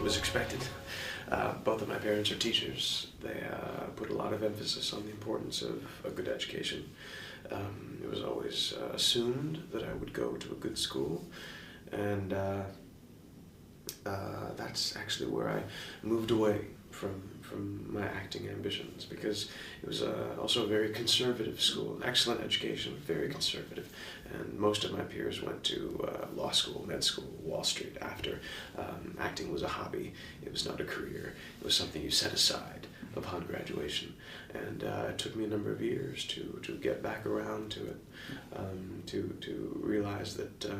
was expected. Both of my parents are teachers. They put a lot of emphasis on the importance of a good education. It was always assumed that I would go to a good school, and that's actually where I moved away from my acting ambitions, because it was also a very conservative school, an excellent education, very conservative, and most of my peers went to law school, med school, Wall Street after. Acting was a hobby, it was not a career, it was something you set aside upon graduation, and it took me a number of years to get back around to it, to realize that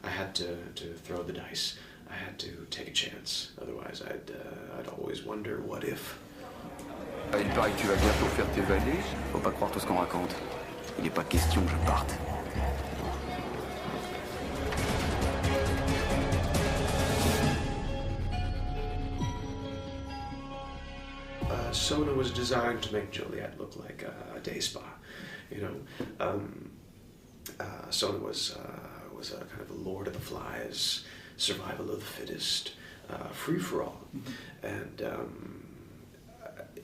I had to throw the dice. I had to take a chance, otherwise I'd always wonder, what if? Il paraît que tu vas bientôt faire tes valises. Faut pas croire tout ce qu'on raconte. Il n'est pas question que je parte. Sona was designed to make Joliet look like a day spa, you know. Sona was a kind of a Lord of the Flies, survival of the fittest, free-for-all. And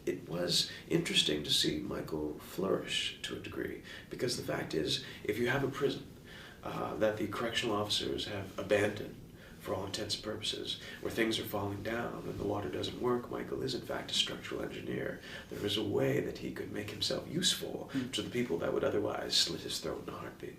it was interesting to see Michael flourish to a degree, because the fact is, if you have a prison that the correctional officers have abandoned for all intents and purposes, where things are falling down and the water doesn't work, Michael is in fact a structural engineer. There is a way that he could make himself useful to the people that would otherwise slit his throat in a heartbeat.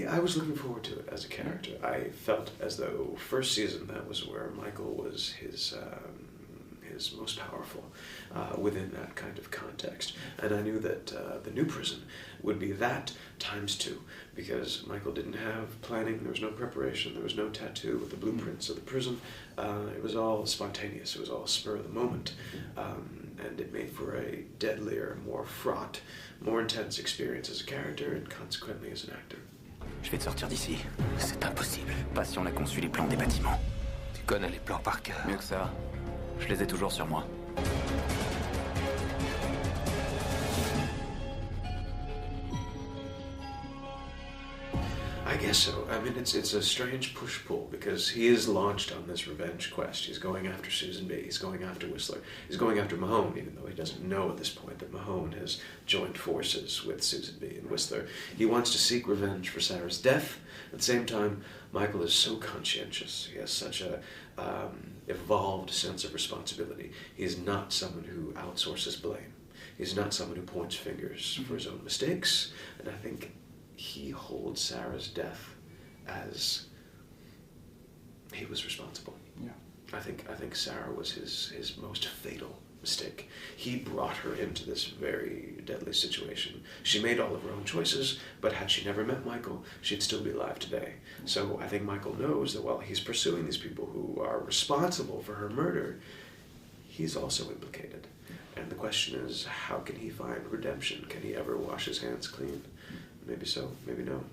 I was looking forward to it as a character. I felt as though first season, that was where Michael was his most powerful within that kind of context. And I knew that the new prison would be that times 2, because Michael didn't have planning, there was no preparation, there was no tattoo with the blueprints of the prison. It was all spontaneous, it was all spur of the moment. And it made for a deadlier, more fraught, more intense experience as a character and consequently as an actor. Je vais te sortir d'ici. C'est impossible. Pas si on a conçu les plans des bâtiments. Tu connais les plans par cœur. Mieux que ça, je les ai toujours sur moi. I guess so. I mean, it's a strange push-pull, because he is launched on this revenge quest. He's going after Susan B. He's going after Whistler. He's going after Mahone, even though he doesn't know at this point that Mahone has joined forces with Susan B. and Whistler. He wants to seek revenge for Sarah's death. At the same time, Michael is so conscientious. He has such a evolved sense of responsibility. He is not someone who outsources blame. He's not someone who points fingers for his own mistakes. And I think he holds Sarah's death as he was responsible. Yeah. I think Sarah was his most fatal mistake. He brought her into this very deadly situation. She made all of her own choices, but had she never met Michael, she'd still be alive today. So I think Michael knows that while he's pursuing these people who are responsible for her murder, he's also implicated. And the question is, how can he find redemption? Can he ever wash his hands clean? Maybe so, maybe no.